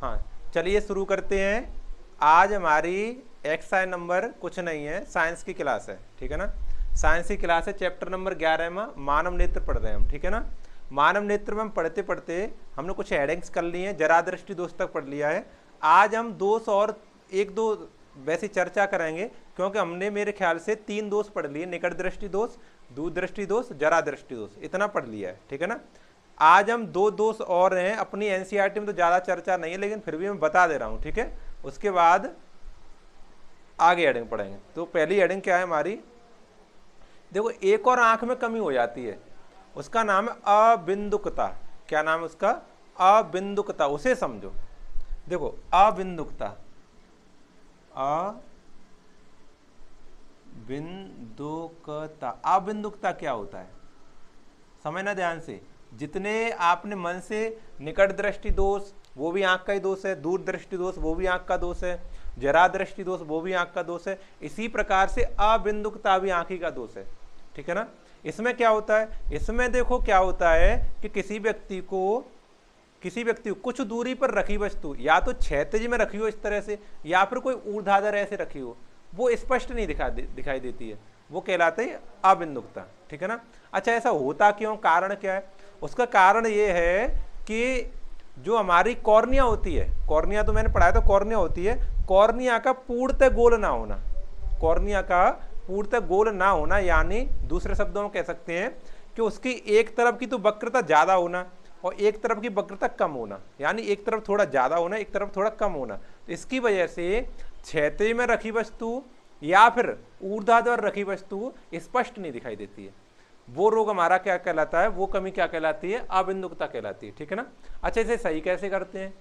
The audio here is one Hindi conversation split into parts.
हाँ चलिए शुरू करते हैं। आज हमारी एक्सरसाइज नंबर कुछ नहीं है, साइंस की क्लास है, ठीक है ना। साइंस की क्लास है, चैप्टर नंबर 11 में मानव नेत्र पढ़ रहे हैं हम, ठीक है ना। मानव नेत्र में हम पढ़ते पढ़ते हमने कुछ हेडिंग्स कर ली हैं, जरा दृष्टि दोष तक पढ़ लिया है। आज हम दोष और एक दो वैसी चर्चा करेंगे, क्योंकि हमने मेरे ख्याल से 3 दोष पढ़ लिए, निकट दृष्टि दोष, दूर दृष्टि दोष, जरा दृष्टि दोष, इतना पढ़ लिया है, ठीक है ना। आज हम 2 दोष और हैं, अपनी एनसीईआरटी में तो ज़्यादा चर्चा नहीं है लेकिन फिर भी मैं बता दे रहा हूँ, ठीक है। उसके बाद आगे हेडिंग पढ़ेंगे। तो पहली हेडिंग क्या है हमारी, देखो एक और आंख में कमी हो जाती है, उसका नाम है अबिंदुकता। क्या नाम है उसका? अबिंदुकता। उसे समझो। देखो अबिंदुकता, अबिंदुकता, अबिंदुकता क्या होता है समझना ध्यान से। जितने आपने मन से निकट दृष्टि दोष वो भी आंख का ही दोष है, दूर दृष्टि दोष वो भी आंख का दोष है, जरा दृष्टि दोष वो भी आंख का दोष है, इसी प्रकार से अबिंदुकता भी आंखी का दोष है, ठीक है ना। इसमें क्या होता है, इसमें देखो क्या होता है कि किसी व्यक्ति को कुछ दूरी पर रखी वस्तु या तो क्षैतिज में रखी हो इस तरह से, या फिर कोई ऊर्ध्वाधर ऐसे रखी हो, वो स्पष्ट नहीं दिखाई देती है, वो कहलाते है अबिंदुकता, ठीक है ना। अच्छा ऐसा होता क्यों, कारण क्या है? उसका कारण ये है कि जो हमारी कॉर्निया होती है, कॉर्निया तो मैंने पढ़ाया था, कॉर्निया होती है, कॉर्निया का पूर्णतः गोल ना होना, कॉर्निया का पूर्णतः गोल ना होना, यानी दूसरे शब्दों में कह सकते हैं कि उसकी एक तरफ की तो वक्रता ज्यादा होना और एक तरफ की वक्रता कम होना, यानी एक तरफ थोड़ा ज्यादा होना, एक तरफ थोड़ा कम होना। तो इसकी वजह से क्षैतिज में रखी वस्तु या फिर ऊर्ध्वाधर रखी वस्तु स्पष्ट नहीं दिखाई देती है, वो रोग हमारा क्या कहलाता है, वो कमी क्या कहलाती है, अबिंदुकता कहलाती है, ठीक है ना। अच्छा इसे सही कैसे करते हैं,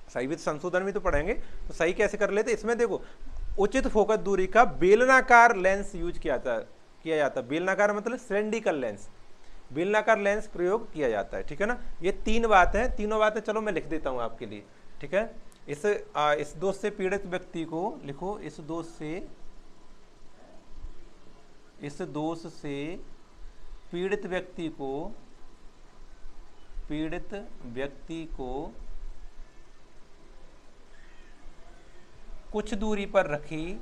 सही भी संशोधन भी तो पढ़ेंगे, तो सही कैसे कर लेते। इसमें देखो उचित फोकस दूरी का बेलनाकार लेंस यूज किया जाता है। बेलनाकार मतलब सिलेंड्रिकल लेंस, बेलनाकार लेंस प्रयोग किया जाता है, ठीक है ना। ये 3 बातें हैं, तीनों बातें चलो मैं लिख देता हूं आपके लिए, ठीक है। इस दोष से पीड़ित व्यक्ति को लिखो, इस दोष से पीड़ित व्यक्ति को कुछ दूरी पर रखी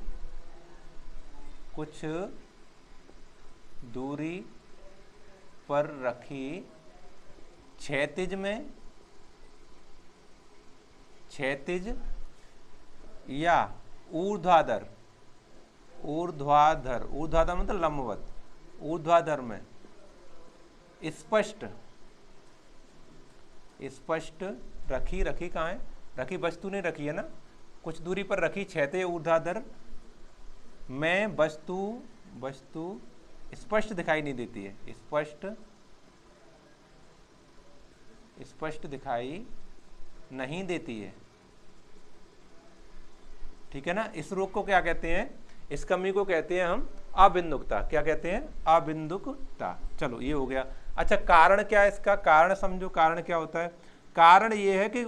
क्षैतिज या ऊर्ध्वाधर मतलब लंबवत, ऊर्ध्वाधर में स्पष्ट रखी कहाँ है, रखी वस्तु ने रखी है ना, कुछ दूरी पर रखी क्षैतिज ऊर्ध्वाधर में वस्तु स्पष्ट दिखाई नहीं देती है, स्पष्ट दिखाई नहीं देती है, ठीक है ना। इस रोग को क्या कहते हैं, इस कमी को कहते हैं हम अबिंदुकता। क्या कहते हैं? अबिंदुकता। चलो ये हो गया। अच्छा कारण क्या है इसका, कारण समझो, कारण क्या होता है। कारण ये है कि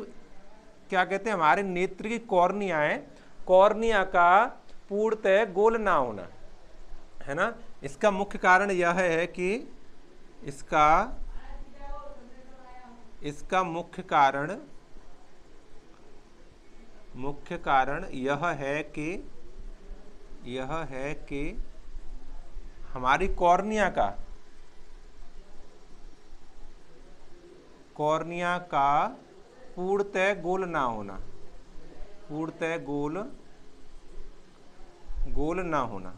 क्या कहते हैं, हमारे नेत्र की कॉर्निया है, कॉर्निया का पूर्णतः गोल ना होना, है ना। इसका मुख्य कारण यह है कि इसका मुख्य कारण यह है कि हमारी कॉर्निया का पूर्णतः गोल ना होना, गोल ना होना।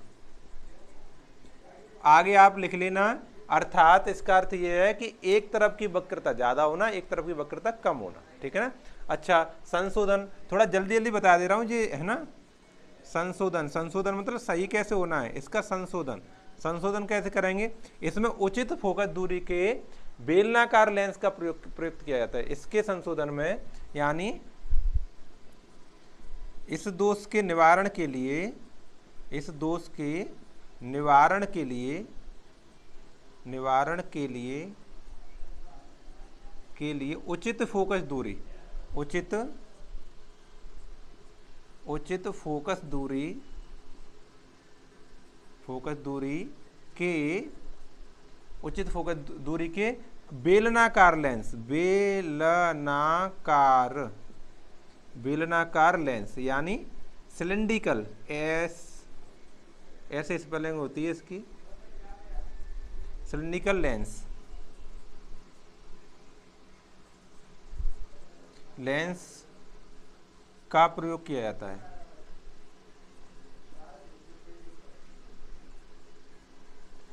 आगे आप लिख लेना, अर्थात इसका अर्थ यह है कि एक तरफ की वक्रता ज्यादा होना, एक तरफ की वक्रता कम होना, ठीक है ना। अच्छा संशोधन थोड़ा जल्दी बता दे रहा हूं ये, है ना। संशोधन मतलब सही कैसे होना है इसका, संशोधन कैसे करेंगे। इसमें उचित फोकस दूरी के बेलनाकार लेंस का प्रयुक्त किया जाता है इसके संशोधन में, यानी इस दोष के निवारण के लिए उचित फोकस दूरी के बेलनाकार बेलनाकार लेंस यानी सिलिंड्रिकल, ऐसे स्पेलिंग होती है इसकी, सिलिंड्रिकल लेंस, लेंस का प्रयोग किया जाता है।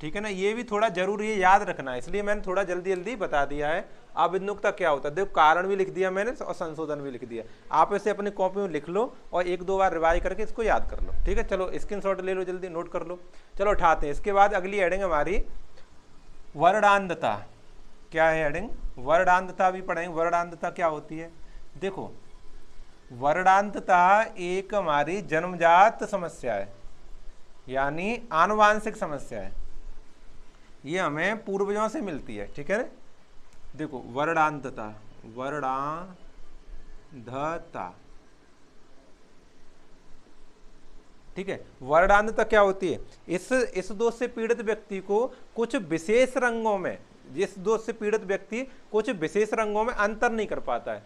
ठीक है ना, ये भी थोड़ा जरूरी है, याद रखना है, इसलिए मैंने थोड़ा जल्दी जल्दी बता दिया है। अभिन्मुखता क्या होता है, देखो कारण भी लिख दिया मैंने और संशोधन भी लिख दिया। आप इसे अपनी कॉपी में लिख लो और एक दो बार रिवाइज करके इसको याद कर लो। ठीक है, चलो स्क्रीनशॉट ले लो, जल्दी नोट कर लो। चलो उठाते हैं। इसके बाद अगली हेडिंग हमारी वर्णांधता। क्या है हेडिंग? वर्णांधता भी पढ़ेंगे। वर्णांधता क्या होती है? देखो, वर्णांधता एक हमारी जन्मजात समस्या है, यानी आनुवांशिक समस्या है। ये हमें पूर्वजों से मिलती है। ठीक है ना, देखो वर्णांधता, वर्णांधता, ठीक है। वर्णांधता क्या होती है? इस दोष से पीड़ित व्यक्ति को कुछ विशेष रंगों में, जिस दोष से पीड़ित व्यक्ति कुछ विशेष रंगों में अंतर नहीं कर पाता है।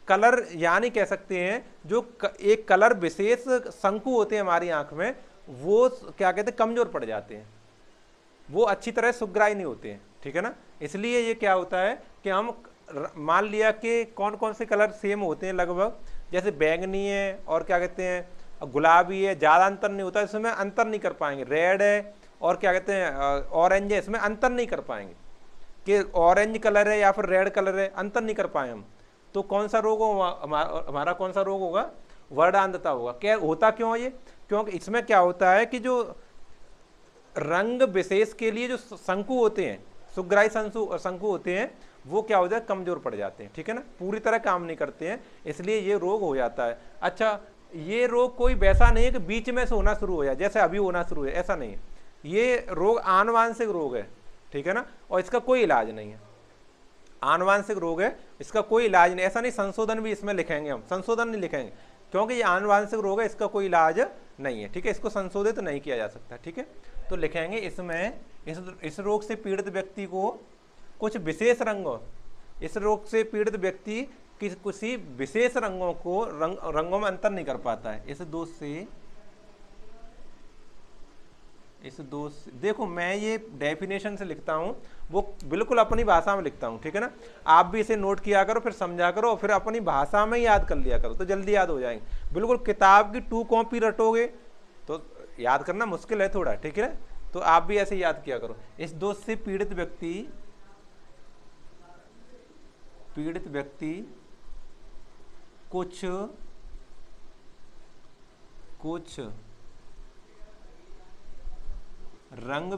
कलर यानी कह सकते हैं जो एक कलर विशेष शंकु होते हैं हमारी आंख में, वो क्या कहते हैं, कमजोर पड़ जाते हैं, वो अच्छी तरह सुग्राही नहीं होते हैं। ठीक है ना, इसलिए ये क्या होता है कि हम मान लिया कि कौन कौन से कलर सेम होते हैं लगभग, जैसे बैंगनी है और क्या कहते हैं गुलाबी है, ज़्यादा अंतर नहीं होता, इसमें अंतर नहीं कर पाएंगे। रेड है और क्या कहते हैं ऑरेंज है, इसमें अंतर नहीं कर पाएंगे कि ऑरेंज कलर है या फिर रेड कलर है, अंतर नहीं कर पाए हम। तो कौन सा रोग होगा हमारा? कौन सा रोग होगा? वर्णांधता होगा। क्या होता क्यों है ये? क्योंकि इसमें क्या होता है कि जो रंग विशेष के लिए जो शंकु होते हैं, सुग्राही शंकु होते हैं, वो क्या हो जाए, कमजोर पड़ जाते हैं। ठीक है ना, पूरी तरह काम नहीं करते हैं, इसलिए ये रोग हो जाता है। अच्छा, ये रोग कोई वैसा नहीं है कि बीच में से होना शुरू हो जाए, जैसे अभी होना शुरू है, ऐसा नहीं है। ये रोग आनुवांशिक रोग है। ठीक है ना, और इसका कोई इलाज नहीं है। आनुवांशिक रोग है, इसका कोई इलाज नहीं। ऐसा नहीं, संशोधन भी इसमें लिखेंगे हम, संशोधन नहीं लिखेंगे क्योंकि ये आनुवांशिक रोग है, इसका कोई इलाज नहीं है। ठीक है, इसको संशोधित नहीं किया जा सकता। ठीक है, तो लिखेंगे इसमें इस रोग से पीड़ित व्यक्ति को कुछ विशेष रंगों, इस रोग से पीड़ित व्यक्ति किसी विशेष रंगों को रंगों में अंतर नहीं कर पाता है। इस दोष से देखो, मैं ये डेफिनेशन से लिखता हूँ, वो बिल्कुल अपनी भाषा में लिखता हूँ। ठीक है ना, आप भी इसे नोट किया करो, फिर समझा करो और फिर अपनी भाषा में याद कर लिया करो, तो जल्दी याद हो जाएंगे। बिल्कुल किताब की 2 कॉपी रटोगे तो याद करना मुश्किल है थोड़ा। ठीक है, तो आप भी ऐसे याद किया करो। इस दोष से पीड़ित व्यक्ति कुछ रंग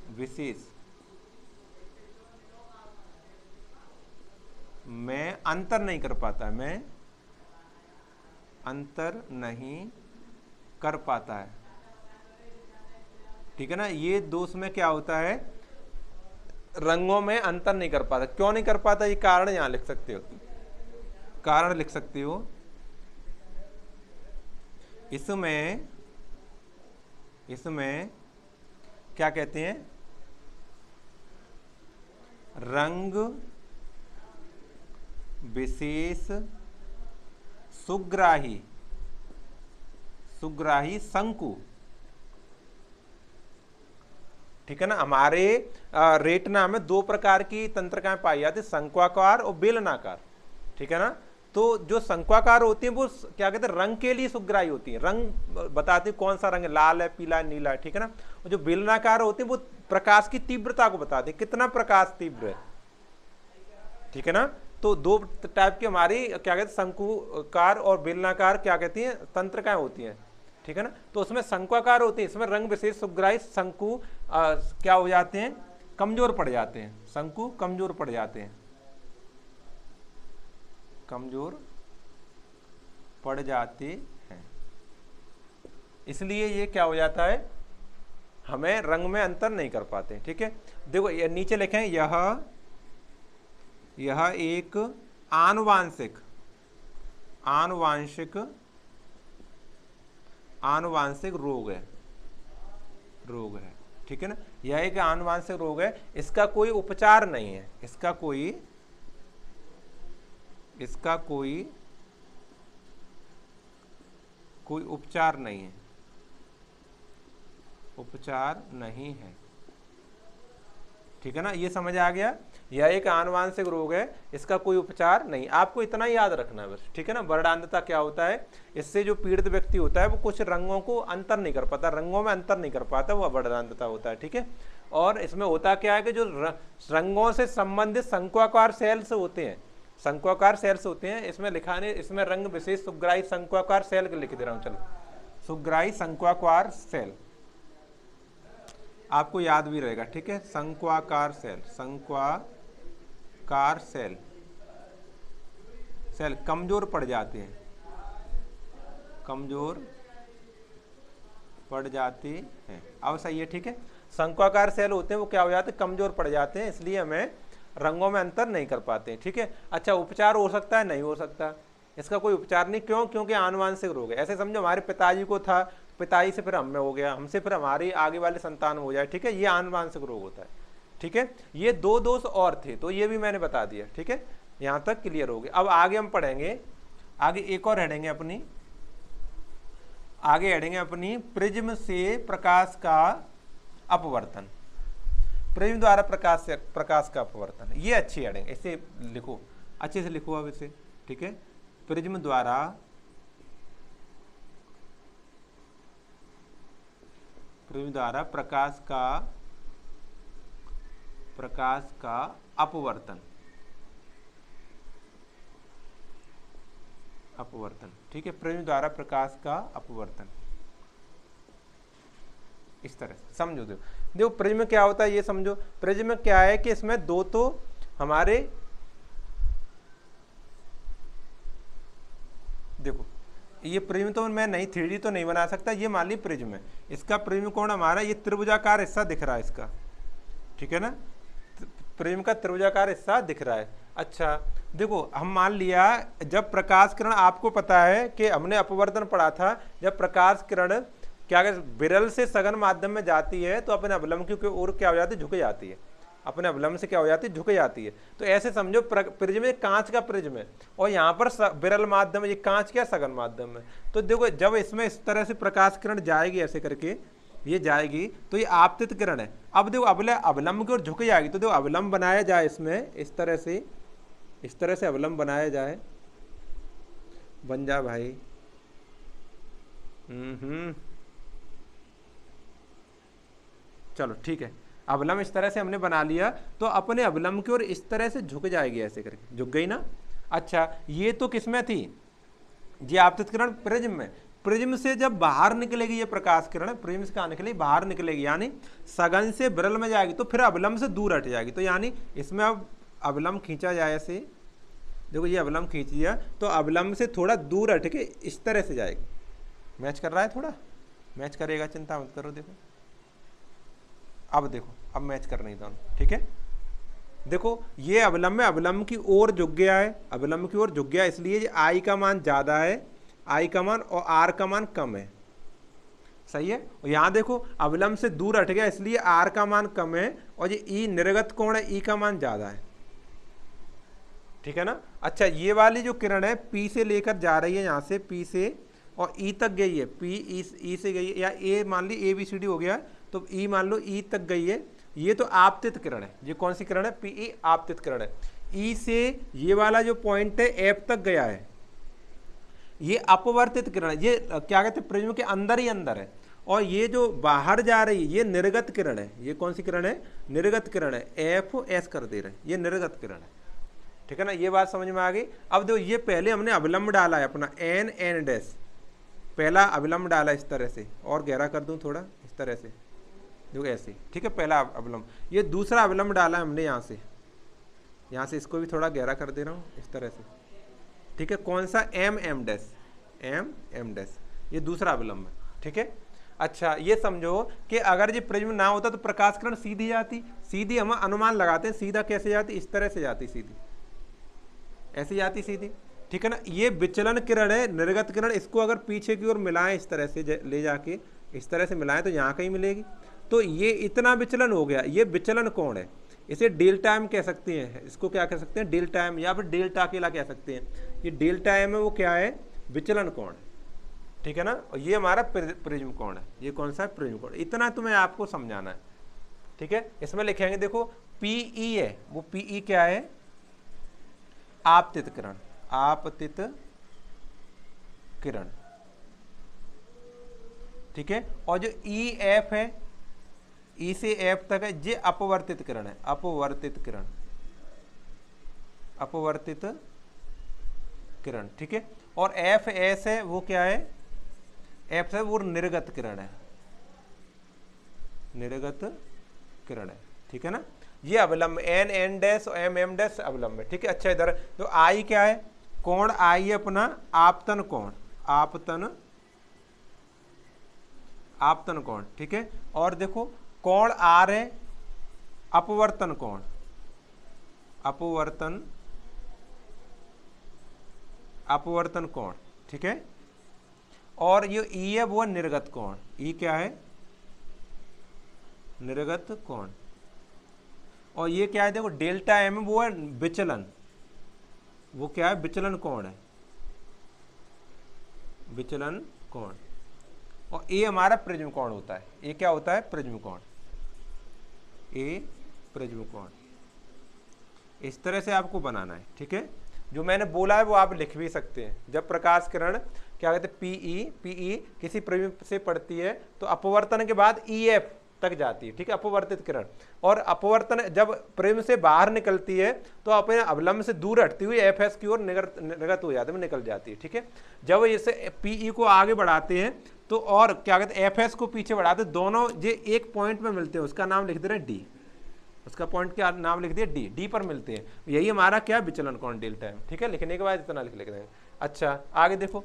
विशेष में अंतर नहीं कर पाता है, मैं अंतर नहीं कर पाता है। ठीक है ना, ये दोष में क्या होता है, रंगों में अंतर नहीं कर पाता। क्यों नहीं कर पाता, ये कारण यहां लिख सकते हो, कारण लिख सकते हो। इसमें क्या कहते हैं, रंग विशेष सुग्राही शंकु। ठीक है ना, हमारे रेटिना में 2 प्रकार की तंत्रिकाएं पाई जाती है, शंक्वाकार और बेलनाकार। ठीक है ना, तो जो शंक्वाकार होती है वो क्या कहते हैं, रंग के लिए सुग्राही होती है, रंग बताती है कौन सा रंग है, लाल है, पीला है, नीला है। ठीक है ना, और जो बेलनाकार होती है वो प्रकाश की तीव्रता को बताती है, कितना प्रकाश तीव्र है। ठीक है ना, तो 2 टाइप की हमारी क्या कहते हैं, शंकुकार और बेलनाकार क्या कहती हैं, तंत्रिकाएं होती हैं। ठीक है ना, तो उसमें शंक्वाकार होती है, इसमें रंग विशेष सुग्राही शंकु क्या हो जाते हैं, कमजोर पड़ जाते हैं, शंकु कमजोर पड़ जाते हैं, कमजोर पड़ जाते हैं। इसलिए ये क्या हो जाता है, हमें रंग में अंतर नहीं कर पाते। ठीक है, देखो ये नीचे लिखें, यह एक आनुवांशिक रोग है। ठीक है ना, यह एक आनुवांशिक रोग है, इसका कोई उपचार नहीं है, इसका कोई इसका कोई उपचार नहीं है, उपचार नहीं है। ठीक है ना, ये समझ आ गया। यह एक आनुवांशिक रोग है, इसका कोई उपचार नहीं। आपको इतना ही याद रखना है बस। ठीक है ना, वर्णांधता क्या होता है, इससे जो पीड़ित व्यक्ति होता है वो कुछ रंगों को अंतर नहीं कर पाता, रंगों में अंतर नहीं कर पाता, वह वर्णांधता होता है। ठीक है, और इसमें होता क्या है कि जो रंगों से संबंधित शंक्वाकार सेल्स होते हैं, शंक्वाकार सेल्स होते हैं, इसमें लिखा नहीं, इसमें रंग विशेष सुग्राही शंक्वाकार सेल लिख दे रहा हूं। चलो, सुग्राही शंक्वाकार सेल आपको याद भी रहेगा। ठीक है, शंक्वाकार सेल, शंक्वाकार सेल, सेल कमजोर पड़ जाते हैं, कमजोर पड़ जाते हैं। अब सही है। ठीक है, शंक्वाकार सेल होते हैं वो क्या हो जाते हैं, कमजोर पड़ जाते हैं, इसलिए हमें रंगों में अंतर नहीं कर पाते हैं। ठीक है, अच्छा उपचार हो सकता है, नहीं हो सकता, इसका कोई उपचार नहीं। क्यों? क्योंकि आनुवांशिक रोग है। ऐसे समझो हमारे पिताजी को था, पिताजी से फिर हमें हो गया, हमसे फिर हमारी आगे वाले संतान हो जाए। ठीक है, ये आनुवांशिक रोग होता है। ठीक है, ये दो दोष और थे तो ये भी मैंने बता दिया। ठीक है, यहाँ तक क्लियर हो गया। अब आगे हम पढ़ेंगे, आगे एक और हेडिंग है अपनी, आगे हेडिंग है अपनी प्रिज्म से प्रकाश का अपवर्तन, प्रिज्म द्वारा प्रकाश का अपवर्तन। ये अच्छी हेडिंग, इसे लिखो, अच्छे से लिखो अब इसे। ठीक है, प्रिज्म द्वारा प्रकाश का अपवर्तन, अपवर्तन। ठीक है, प्रिज्म द्वारा प्रकाश का अपवर्तन, इस तरह से समझो। देखो प्रिज्म क्या होता है ये समझो। प्रिज्म क्या है कि इसमें दो तो हमारे, देखो ये प्रिज्म तो मैं नहीं 3D तो नहीं बना सकता, ये मान ली प्रिज्म है। इसका प्रिज्म कोण हमारा ये त्रिभुजाकार हिस्सा दिख रहा है इसका। ठीक है ना, प्रिज्म का त्रिभुजाकार हिस्सा दिख रहा है। अच्छा देखो, हम मान लिया जब प्रकाश किरण, आपको पता है कि हमने अपवर्तन पढ़ा था, जब प्रकाश किरण क्या विरल से सघन माध्यम में जाती है तो अपने अवलंब की ओर क्या हो जाती है, झुक जाती है, अपने अवलंब से क्या हो जाती है, झुक जाती है। तो ऐसे समझो प्रिज्म कांच का प्रिज्म है और यहाँ पर विरल माध्यम, ये कांच क्या सघन माध्यम है। तो देखो जब इसमें इस तरह से प्रकाश किरण जाएगी ऐसे करके, ये जाएगी तो ये आपतित किरण है। अब देखो अवलंब की ओर झुक जाएगी, तो देखो अवलंब बनाया जाए इसमें, इस तरह से अवलंब बनाया जाए, बन जा भाई। चलो ठीक है, अवलंब इस तरह से हमने बना लिया तो अपने अवलंब की ओर इस तरह से झुक जाएगी, ऐसे करके झुक गई ना। अच्छा ये तो किसमें थी, ये आपतित किरण प्रिज्म में। प्रिज्म से जब बाहर निकलेगी ये प्रकाश किरण, प्रिज्म से कहाँ निकलेगी, बाहर निकलेगी, यानी सघन से विरल में जाएगी तो फिर अवलंब से दूर हट जाएगी। तो यानी इसमें अब अवलंब खींचा जाए ऐसे, देखो ये अवलंब खींच दिया तो अवलंब से थोड़ा दूर हट के इस तरह से जाएगी। मैच कर रहा है, थोड़ा मैच करेगा, चिंता मत करो। देखो अब देखो, अब मैच कर नहीं दोनों। ठीक है, देखो ये अवलंब में अवलंब की ओर झुक गया है, अवलंब की ओर झुक गया, इसलिए आई का मान ज्यादा है, आई का मान, और आर का मान कम है। सही है, और यहाँ देखो अवलंब से दूर हट गया इसलिए आर का मान कम है, और ये ई निर्गत कोण है, ई का मान ज्यादा है। ठीक है ना। अच्छा ये वाली जो किरण है पी से लेकर जा रही है, यहाँ से पी से और ई तक गई है, पी ई से गई है, या ए मान ली ABCD हो गया तो ई मान लो ई तक गई है, ये तो आपतित किरण है। ये कौन सी किरण है, PE आपतित किरण है। ई से ये वाला जो पॉइंट है F तक गया है, ये अपवर्तित किरण है, ये क्या कहते हैं प्रिज्म के अंदर ही अंदर है। और ये जो बाहर जा रही है ये निर्गत किरण है। ये कौन सी किरण है, निर्गत किरण है, FS कर दे रहे हैं, ये निर्गत किरण है। ठीक है ना, ये बात समझ में आ गई। अब देखो ये पहले हमने अवलंब डाला है अपना N डैश, पहला अवलंब डाला इस तरह से, और गहरा कर दूं थोड़ा इस तरह से, देखो ऐसे। ठीक है, पहला अवलंब, ये दूसरा अवलंब डाला है हमने यहाँ से इसको भी थोड़ा गहरा कर दे रहा हूँ इस तरह से। ठीक है, कौन सा, M डैश, ये दूसरा अवलंब है। ठीक है, अच्छा ये समझो कि अगर ये प्रिज्म ना होता तो प्रकाश किरण सीधी जाती, सीधी हम अनुमान लगाते हैं, सीधा कैसे जाती, इस तरह से जाती, सीधी ऐसे जाती सीधी। ठीक है ना, ये विचलन किरण है, निर्गत किरण, इसको अगर पीछे की ओर मिलाएं इस तरह से ले जाके इस तरह से मिलाएं तो यहाँ कहीं मिलेगी। तो ये इतना विचलन हो गया, ये विचलन कोण है, इसे डेल्टा एम कह सकते हैं, इसको क्या कह सकते हैं, डेल्टा एम, या फिर डेल्टा अकेला कह सकते हैं। ये डेल्टा एम है वो क्या है, विचलन कोण, ठीक है ना। और ये हमारा प्रिज्म कोण है, ये कौन सा है, प्रिज्म कोण। इतना तुम्हें आपको समझाना है, ठीक है। इसमें लिखेंगे देखो पीई है, वो पीई क्या है, आपतित किरण, आपतित किरण, ठीक है। और जो ई एफ है, ई से एफ तक है, ये अपवर्तित किरण है, अपवर्तित किरण, अपवर्तित किरण, ठीक है। और एफ एस है वो क्या है, एफ है वो निर्गत किरण है, निर्गत किरण है, ठीक है ना। ये अवलंब एन एन डैश और एम एम डैश अवलंब है, ठीक है। अच्छा इधर तो आई क्या है, कोण आई है अपना आपतन कोण, आपतन, आपतन कोण, ठीक है। और देखो कोण आर है अपवर्तन कोण, अपवर्तन, अपवर्तन कोण, ठीक है। और ये ई है वो निर्गत कोण, ई क्या है, निर्गत कोण। और ये क्या है, देखो डेल्टा एम वो है विचलन, वो क्या है, विचलन कोण है, विचलन कोण। और ए हमारा प्रिज्म कोण होता है, ए क्या होता है, प्रिज्म कोण, ए प्रिज्म कोण। इस तरह से आपको बनाना है, ठीक है। जो मैंने बोला है वो आप लिख भी सकते हैं। जब प्रकाश किरण क्या कहते हैं, पीई किसी प्रिज्म से पड़ती है तो अपवर्तन के बाद ईएफ तक जाती है, ठीक है, अपवर्तित किरण। और अपवर्तन जब प्रिज्म से बाहर निकलती है तो अपने अवलंब से दूर हटती हुई एफ एस की ओर निर्गत हो जाती है, निकल जाती है, ठीक है। जब इसे पीई को आगे बढ़ाते हैं तो और क्या कहते हैं, एफ एस को पीछे बढ़ाते, दोनों ये एक पॉइंट में मिलते हैं, उसका नाम लिख दे रहे हैं डी, उसका पॉइंट क्या नाम लिख दिया, डी, डी पर मिलते हैं। यही हमारा क्या विचलन कोण डेल्टा एम, ठीक है। लिखने के बाद इतना लिख देंगे। अच्छा आगे देखो,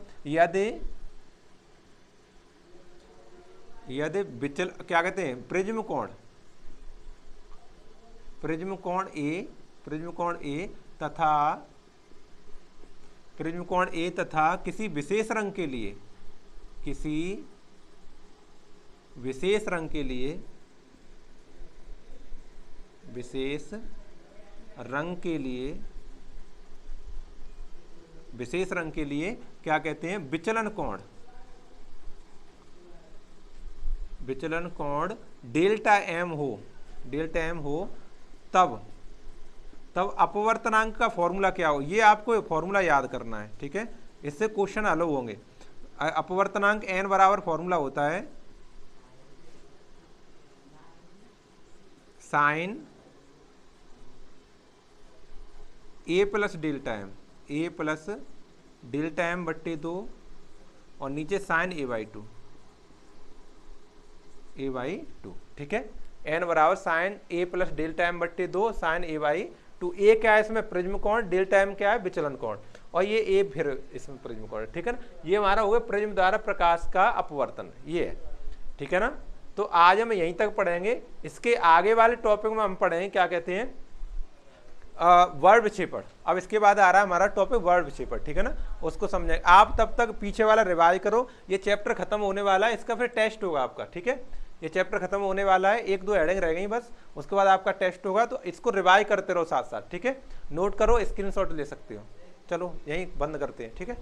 यदि विचल क्या कहते हैं, प्रिज्म कोण, प्रिज्म कोण ए, प्रिज्म कोण ए तथा, प्रिज्म कोण ए तथा किसी विशेष रंग के लिए, किसी विशेष रंग के लिए, विशेष रंग के लिए, विशेष रंग के लिए क्या कहते हैं, विचलन कोण, विचलन कोण डेल्टा एम हो, डेल्टा एम हो, तब अपवर्तनांक का फॉर्मूला क्या हो, ये आपको फॉर्मूला याद करना है, ठीक है। इससे क्वेश्चन हल होंगे। अपवर्तनांक एन बराबर फॉर्मूला होता है sine A plus delta M, A plus delta M बट्टे 2 और नीचे sine A by 2, A by 2, ठीक है। एन बराबर sine A plus delta M बट्टे 2 साइन ए बाई 2। ए क्या है इसमें, प्रिज्म कोण, डेल्टा एम क्या है, विचलन कोण, और ये ए फिर इसमें प्रिज्म कोण, ठीक है ना। ये हमारा हो गया प्रिज्म द्वारा प्रकाश का अपवर्तन, ये है, ठीक है ना। तो आज हम यहीं तक पढ़ेंगे। इसके आगे वाले टॉपिक में हम पढ़ेंगे क्या कहते हैं, वर्ड विक्षेपण। अब इसके बाद आ रहा है हमारा टॉपिक वर्ड विक्षेपण, ठीक है ना, उसको समझेंगे। आप तब तक पीछे वाला रिवाइज करो, ये चैप्टर खत्म होने वाला है, इसका फिर टेस्ट होगा आपका, ठीक है। ये चैप्टर खत्म होने वाला है, 1-2 हेडिंग रह गई बस, उसके बाद आपका टेस्ट होगा। तो इसको रिवाइज करते रहो साथ साथ, ठीक है। नोट करो, स्क्रीनशॉट ले सकते हो। चलो यहीं बंद करते हैं, ठीक है।